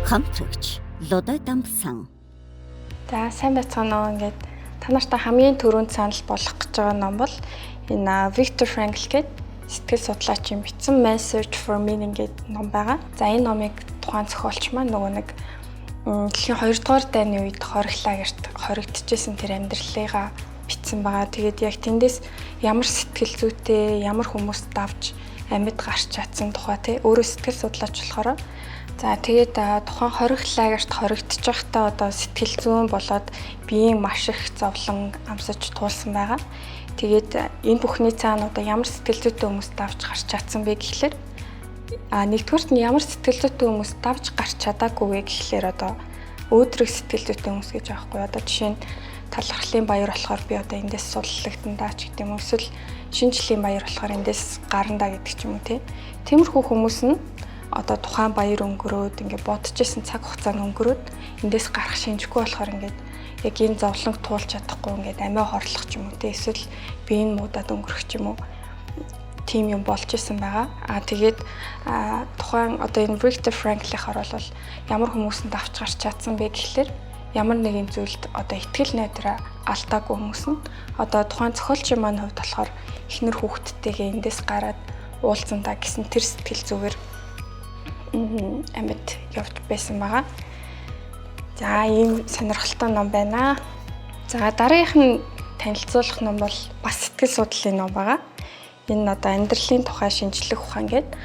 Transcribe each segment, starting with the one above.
Хамтрагч Лодой Дамсан. За сайн байцгаана уу. Ингээд та нартай хамгийн түрүүнд санал болгох гэж байгаа ном бол энэ Виктор Франкл гэдэг сэтгэл судлаачийн бичсэн Man Search for Meaning гэдэг ном байгаа. За энэ номыг тухайн зохиолч маань нөгөө нэг дэлхийн 2 дугаар дайны үед хоригдлаагэрт хоригдчихсэн тэр амьдралыгаа бичсэн байгаа. Тэгээд яг тэндээс ямар сэтгэл зүйтэй, ямар хүмүүст давж амьд гарч чадсан тухай тий өөрөө сэтгэл судлаач болохоор. За тэгээд тухайн хоригдлаагэрт хоригдчих байхдаа одоо сэтгэл зүйн болоод биеийн маш их зовлон амсаж туулсан байгаа. Тэгээд энэ бүхний цаана одоо ямар сэтгэл зүйтэй хүмүүс давж гарч чадсан бэ гэхлээр нэгдүгürt нь ямар сэтгэл зүйтэй хүмүүс давж гарч чадаагүй вэ гэхлээр одоо өөдрөг сэтгэл зүйтэй хүмүүс гэж аахгүй. Одоо жишээ нь талархлын баяр болохоор би одоо эндээс суллагдандаа ч гэдэг юм. Эсвэл шинжлэлийн баяр болохоор эндээс гарандаа гэдэг ч юм уу тий. Тиймэрхүү хүмүүс нь одоо тухайн баяр өнгөрөөд ингээд бодож исэн цаг хугацаанд өнгөрөөд эндээс гарах шинжгүй болохоор ингээд яг энэ зовлонг туулж чадахгүй ингээд амиа хорлох ч юм уу тий. Эсвэл биеийн муудаад өнгөрөх ч юм уу. Тим юм болж исэн байгаа. Тэгээд тухайн одоо энэ Виктор Франклийнхаар бол ямар хүмүүсэнд авч гарч чадсан бэ гэхлээр ямар нэгэн зүйлд одоо итгэл найдраа алдаагүй хүмүүс нь одоо тухайн зохиолчийн маань хувьд болохоор эхнэр хүүхдтэйгээ эндээс гараад уулзсандаа гэсэн тэр сэтгэл зүгээр амьд явж байсан байгаа. За ийм сонирхолтой ном байна. За дараагийнх нь танилцуулах ном бол бас сэтгэл судлалын ном байгаа. Энэ одоо амьдралын тухай шинжлэх ухаан гэдэг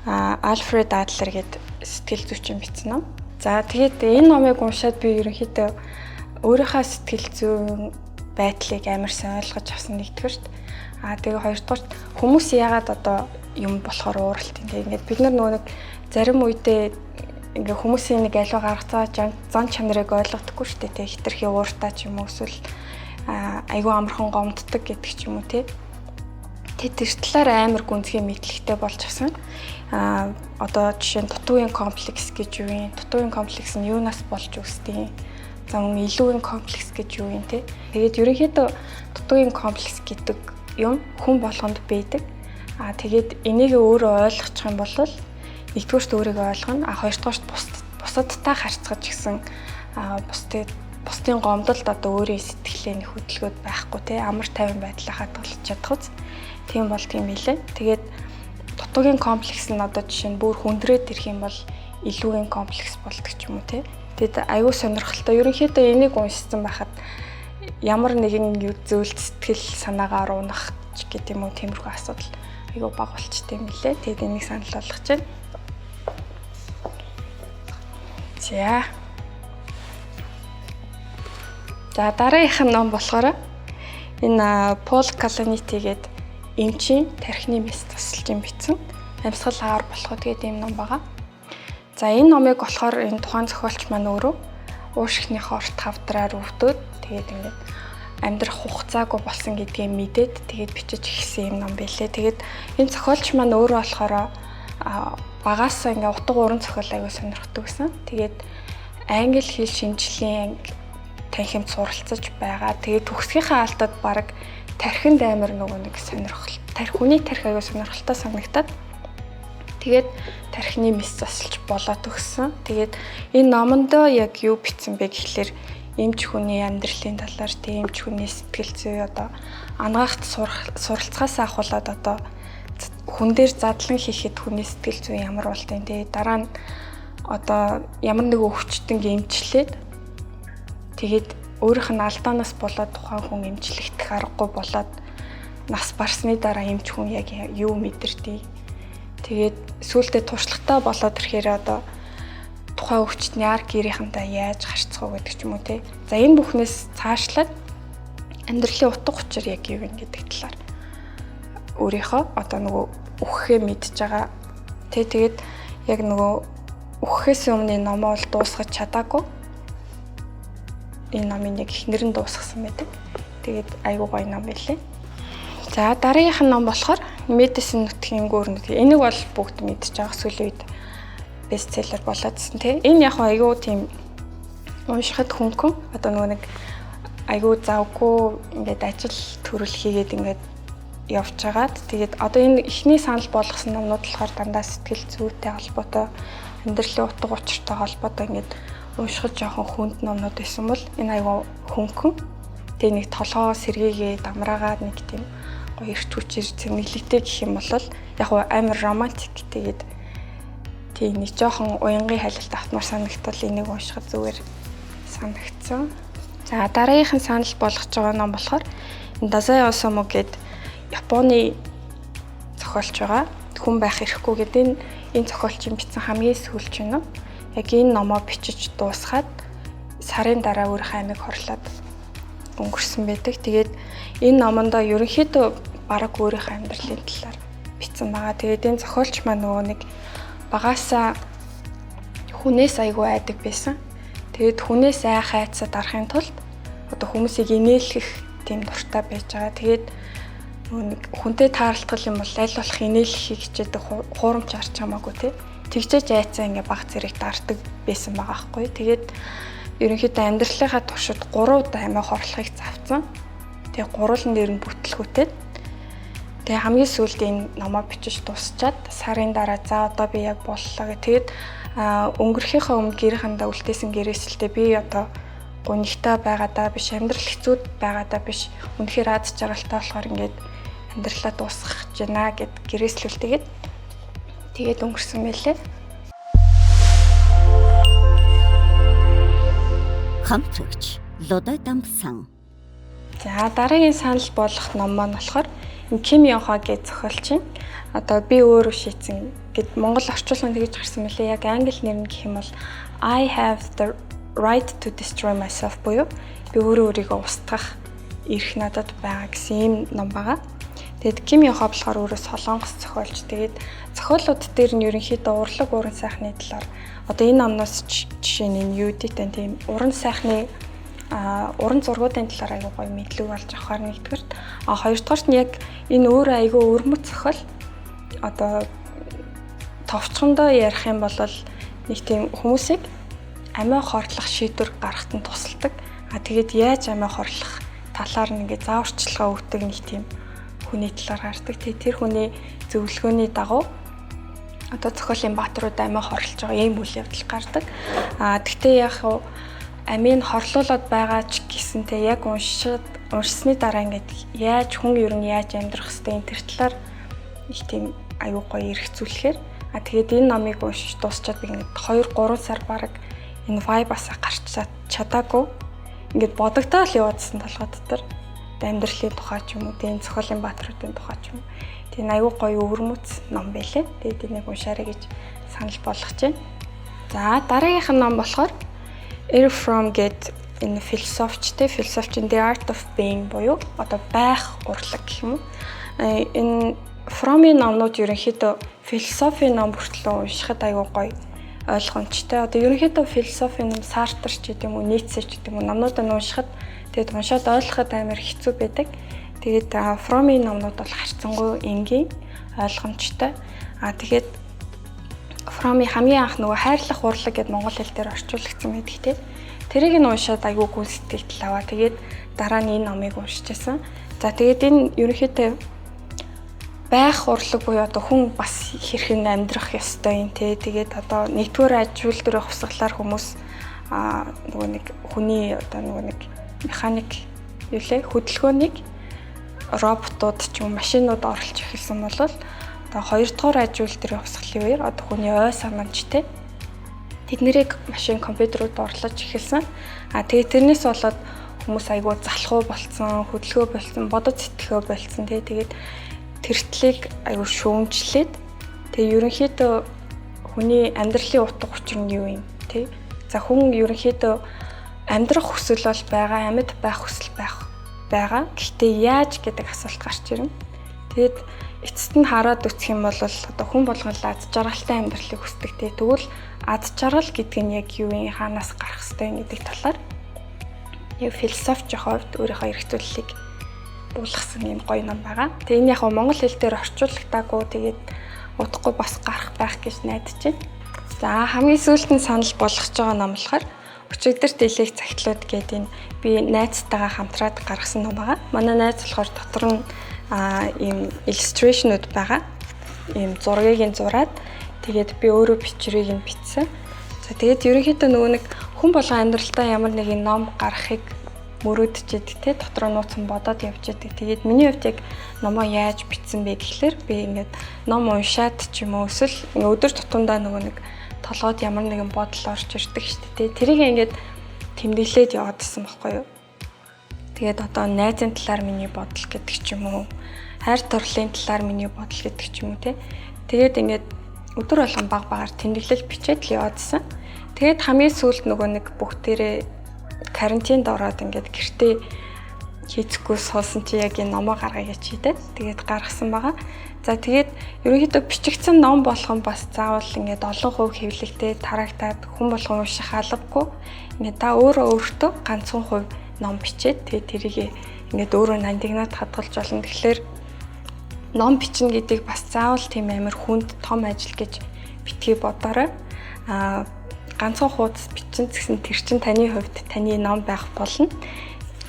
Альфред Адлер гэдэг сэтгэл зүйчин бичсэн ном. За тэгээд энэ номыг уншаад би ерөнхийдөө өөрийнхөө сэтгэл зүйн байдлыг амар сайн ойлгож авсан нэгдүгээрт. Тэгээ хоёрдугаарт хүмүүс яагаад одоо юм болохоор ууралт ингээд бид нар нөгөө нэг зарим үедээ ингээ хүмүүсийн нэг аливаа гаргацаа зан чанарыг ойлгодоггүй шүү дээ. Хитрхи ууртаа ч юм уу эсвэл айгүй амархан гомддог гэдэг ч юм уу тий. Тэр талаар амар гүнзгий мэдлэгтэй болж асан. Одоо жишээ нь дутуугийн комплекс гэж юу юм? Дутуугийн комплекс нь юунаас болж үүсдэг? За мөн илүүгийн комплекс гэж юу юм те? Тэгээд ерөнхийдөө дутуугийн комплекс гэдэг юм хүн болгонд байдаг. Тэгээд энийг өөрөө ойлгочих юм бол нэгдүгээрт өөрийгөө ойлгоно. Хоёрдугаарт бусадтай харьцаж гисэн бусдын гомдолд одоо өөрийн сэтгэлээ нэг хөдөлгөөд байхгүй те амар тайван байдлаа хадгалж чадах үз. Тийм бол тийм билээ. Тэгээд дутуугийн комплекс нь одоо жишээ нь бүр хүндрээд ирэх юм бол илүүгийн комплекс болдог ч юм уу те. Тэгэд аюу сонирхолтой. Ерөнхийдөө энийг уншсан байхад ямар нэгэн зүйлд сэтгэл санаагаар унах ч гэдэг юм уу тиймэрхүү асуудал аюу баг болчтой юм билээ. Тэгэд энийг санал болгож байна. За дараагийнх нь ном болохоор энэ Пол Каланити гэдэг эмчийн тархины мэс тусалж бичсэн амьсгал агаар болоход гэдэг юм ном байгаа. За энэ номыг болохоор энэ тухайн зохиолч маань өөрөө уушгийнхаа орт хавдраар өвдөд тэгээд ингээд амьдрах хугацаагүй болсон гэдгийг мэдээд тэгээд бичиж эхэлсэн юм ном байлээ. Тэгээд энэ зохиолч маань өөрөө болохоор багаасаа ингээд утга уран зохиол аягүй сонирхдаг гэсэн. Тэгээд англи хэл шинжлэлийн танхимд суралцаж байгаа. Тэгээд төгсгийнхаа алдад баг тархинд амар нөгөө нэг сонирхол. Хүний тархи аягүй сонирхолтой санагдаад тэгээд тархины мэс засалж болоод өгсөн. Тэгээд энэ номондоо яг юу бичсэн бэ гэхлээр эмч хүний амьдралын талаар тийм эмч хүний сэтгэл зүй одоо анагаахт суралцахаас ахуулаад одоо хүн дээр задлан хийхэд хүний сэтгэл зүй ямар болтой те дараа нь одоо ямар нэг өвчтөн эмчлээд тэгээд өөрийнх нь алдаанаас болоод тухайн хүн эмчлэгдэх аргагүй болоод нас барсны дараа эмч хүн яг юу мэдэрдэг. Тэгээд сүүлдээ туршлагатай болоод ирэхээр одоо тухайн өвчтний ар гэрийнхэнтэй яаж харьцах уу гэдэг ч юм уу те. За энэ бүхнээс цаашлаад амьдралын утга учир яг юу вэ гэдэг талаар өөрийнхөө одоо нөгөө үхэхээ мэдж байгаа. Тэгээд яг нөгөө үхэхээс өмнө номоо бол дуусгаж чадаагүй. Энэ номын яг эхнэр нь дуусгасан байдаг. Тэгээд айгуу гоё ном байлээ. За дараагийнх нь ном болохоор Медицин нутгийн гүүр. Энийг бол бүгд мэдж байгаа сүүлийн үед бестселлер болоодсэн тий. Энэ яг айгуу тийм уншихад хөнгөн одоо нөгөө нэг айгуу завгүй ингээд ажил төрөл хийгээд ингээд явж байгаад тэгээд одоо энэ эхний санал болгосон номнууд болохоор дандаа сэтгэл зүйтэй холбоотой амьдралын утга учиртай холбоотой ингээд уншихад жоохон хүнд номнууд байсан бол энэ аюу хөнгөн. Тэгээ нэг толгоо сэргийгээ дамраагаад нэг тийм гоё эрч хүчээр цэмэглэгтэй гэх юм бол яг амар романтик тэгээд тийм нэг жоохон уянгийн хайлт автмаар санагдтал энийг уншихад зүгээр санагдсан. За дараагийнх нь санал болгож байгаа ном болохоор Дазай Осамо гэдэг Японы зохиолч байгаа. Хүн байх эрхгүй гэдэг энэ зохиолчийн бичсэн хамгийн сүүлч нь. Яг энэ номоо бичиж дуусгаад сарын дараа өөрийнхөө амийг хорлоод өнгөрсөн байдаг. Тэгээд энэ номондоо ерөнхийдөө бараг өөрийнхөө амьдралын талаар бичсэн байгаа. Тэгээд энэ зохиолч маань нөгөө нэг багаасаа хүнээс айгүй айдаг байсан. Тэгээд хүнээс айцад арахын тулд одоо хүмүүсийг инээлгэх тийм дуртай байж байгаа. Тэгээд нэг хүнтэй таарлтгал юм бол аль болох инээлхийг хичээдэг хуурамч арч хамаагүй тий. Тэгжээж айцаа ингээ баг зэрэг даардаг байсан байгаа байхгүй. Тэгээд ерөнхийдөө амьдралынхаа туршид 3 удаа амиа хорлохыг завцсан. Тэгээ гурван нэр нь бүтлгүүтэй. Тэгээ хамгийн сүүлд энэ номоо бичиж дуусчаад сарын дараа за одоо би яг боллоо гэх. Тэгээд өнгөрөхийнхөө өмнө гэрээхэндээ үлдээсэн гэрээсэлтэй би одоо гунигтай байгаадаа биш, амьдрал хэцүүд байгаадаа биш, үнэхээр аз жаргалтай болохоор ингээд амьдралаа дуусгах гэж байна гэд гэрээслүүлтэйгээд тэгээд өнгөрсөн мэлээ. Хамтрагч Лодай Дамсан. За дараагийн санал болох ном маань болохоор Ким Йонхо гэж зохиолч. Одоо би өөрөө шийдсэн гэд Монгол орчуулганд тэгж гарсан мэлээ. Яг англи нэр нь гэх юм бол I have the right to destroy myself буюу би өөрийгөө устгах эрх надад байгаа гэсэн ийм ном байгаа. Тэгэд Ким Йонхо болохоор өөрөө солонгос зохиолч. Тэгээд зохиолууд дээр нь ерөнхийдөө урлаг уран сайхны талаар одоо энэ номноос жишээ нь юу гэдэг тийм уран сайхны уран зургуудын талаар аягүй гоё мэдлэг болж авахаар нэгдүгээрт хоёрдугаарт нь яг энэ өөрөө аягүй өрмөц зохиол одоо товчхондоо ярих юм бол нэг тийм хүмүүсийг амиа хорлох шийдвэр гаргахад нь тусалдаг. Тэгээд яаж амиа хорлох талаар нь ингээ зааварчилгаа өгдөг нэг тийм хүний талаар гардаг. Тэр хүний зөвлөгөөний дагуу одоо зохиолын бааtruуд амиа хорлож байгаа ийм үйл явдал гардаг. Гэхдээ яг амийг хорлуулад байгаа ч гэсэнтэй яг уншсны дараа ингээд яаж хүн ер нь яаж амьдрах хэвтэй энэ төр талаар их тийм аюу гоё эргцүүлэхээр тэгээд энэ номыг уншиж дуусчаад би ингээд 2-3 сар бараг энэ vibe-асаа гарч чадаагүй ингээд бодогдоод л яваадсан толгой дотор амьдралын тухай ч юм уу энэ зохиолын бааtruудын тухай ч юм уу тийм аюу гоё өвөрмөц ном байлээ. Тэгээд энийг уншаарай гэж санал болгож байна. За дараагийнх нь ном болохоор Errol Fromm гэдэг энэ философчин The Art of Being буюу одоо байх урлаг гэх юм уу. Энэ Fromm-ийн номнууд ерөнхийдөө философийн ном бүртлэн уншихад аюу гоё ойлгомжтой. Одоо ерөнхийдөө философийн ном Сартр ч гэдэг юм уу, Ницше ч гэдэг юм уу номнуудыг уншихад тэгээд уншаад ойлгоход амар хэцүү байдаг. Тэгээд Fromm-ийн номнууд бол харьцангуй энгийн, ойлгомжтой. Тэгээд Fromm-ийн хамгийн анх нөгөө хайрлах урлаг гэдэг монгол хэл дээр орчуулагдсан байдаг тийм. Тэрийг нь уншаад аягүй гүн сэтгэл аваа. Тэгээд дараа нь энэ номыг уншижсэн. За тэгээд энэ ерөнхийдөө байх урлаг буюу одоо хүн бас хэрхэн амьдрах ёстой юм те. Тэгээд одоо нэгдүгээр аж үйлдвэрийн хувьсгалаар хүмүүс нөгөө нэг хүний одоо нөгөө нэг механик юу лээ хөдөлгөөнийг роботууд ч юм машинууд оруулж эхэлсэн бол одоо хоёрдугаар аж үйлдвэрийн хувьсгалын үеэр одоо хүний ой санамж те тэд нэрийг машин компьютерууд орлож эхэлсэн. Тэгээд тэрнээс болоод хүмүүс айгүй залхуу болцсон, хөдөлгөө болцсон, бодож сэтгэхөө болцсон те. Тэгээд тэртлийг айгүй шүүмжлээд тэгээ ерөнхийдөө хүний амьдралын утга учир нь юу юм те. За хүн ерөнхийдөө амьдрах хүсэл бол байгаа, амьд байх хүсэл байгаа. Гэхдээ яаж гэдэг асуулт гарч ирнэ. Тэгэд эцэст нь хараад үсэх юм бол одоо хүн болгон аз жаргалтай амьдралыг хүсдэг те. Тэгвэл аз жаргал гэдэг нь яг юу юм, хаанаас гарах ёстой гэдэг талаар яг философийн хувьд өөрийнхөө эрхцүүлэлийг буулгасан юм гоё ном байгаа. Тэгээ энэ яг монгол хэл дээр орчуулагдаагүй тэгээд удахгүй бас гарах байх гэж найдаж байна. За хамгийн сүүлд нь санал болгож байгаа ном болохоор Өчигдөр дэлхийх цагтлууд гэдэг энэ би найзтайгаа хамтраад гаргасан ном байгаа. Манай найз болохоор дотор нь ийм иллюстрэшнүүд байгаа. Ийм зургийг зураад Тэгээд би өөрөө бичрийг нь бичсэн. За тэгээд ерөнхийдөө нөгөө нэг хүн болгон амьдралтаа ямар нэгэн ном гаргахыг мөрөөдчихэд те дотроо нууцсан бодоод явж байдаг. Тэгээд миний хувьд яг номоо яаж бичсэн бэ гэхлээр би ингээд ном уншаад ч юм уу эсвэл өдөр тутамдаа нөгөө нэг толгойд ямар нэгэн бодол орж ирдэг шүү дээ. Тэрийг ингээд тэмдэглээд яваадсан байхгүй юу? Тэгээд одоо найзын талаар миний бодол гэдэг ч юм уу, хайр дурлалын талаар миний бодол гэдэг ч юм уу те. Тэгээд ингээд өдөр болгон баг багаар тэмдэглэл бичээд л яваадсан. Тэгээд хамгийн сүүлд нөгөө нэг бүгдээрээ карантинд ороод ингээд гэртээ хийцгүй суусан чи яг энэ номоо гаргая гэж хийдэ. Тэгээд гаргасан байгаа. За тэгээд ерөнхийдөө бичигдсэн ном болгон бас заавал ингээд олон хувь хэвлэгтэй тараагтаад хүн болгон унших албагүй. Ингээд та өөртөө ганцхан хувь ном бичээд тэгээд тэрийг ингээд өөрөө нандинаад хадгалж болно. Тэгэхээр ном бичнэ гэдгийг бас заавал тийм амар хүнд том ажил гэж битгий бодоорой. Ганцхан хуудас бичсэн гэсэн тэр чин таны хувьд таны ном байх болно.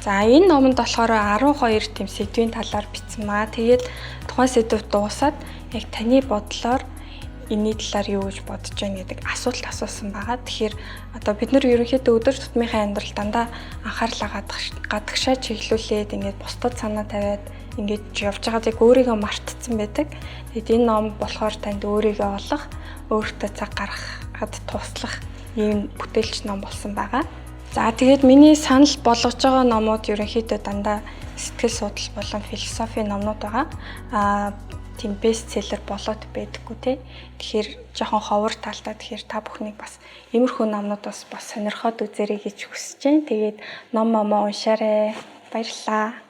За энэ номонд болохоор 12 тийм сэдвийн талаар бичсэн маа. Тэгээд тухайн сэдвүүд дуусаад яг таны бодлоор энэний талаар юу гэж бодож байна гэдэг асуулт асуусан байгаа. Тэгэхээр одоо бид нар ерөнхийдөө өдөр тутмынхаа амьдрал дандаа анхаарлаа гадагшаа чиглүүлээд ингээд бусдад санаа тавиад ингээд явж байгаад яг өөрийгөө мартцсан байдаг. Тэгээд энэ ном болохоор танд өөрийгөө олох, өөртөө цаг гаргахад туслах ийм бүтээлч ном болсон байгаа. За тэгээд миний санал болгож байгаа номууд ерөнхийдөө дандаа сэтгэл судлал болон философи номнууд байгаа. Тийм бестселлер болоод байдаггүй те. Тэгэхээр жоохон ховор талтай. Тэгэхээр та бүхнийг бас иймэрхүү номнуудаас бас сонирхоод үзээрэй гэж хүсэж байна. Тэгээд ном уншаарай. Баярлалаа.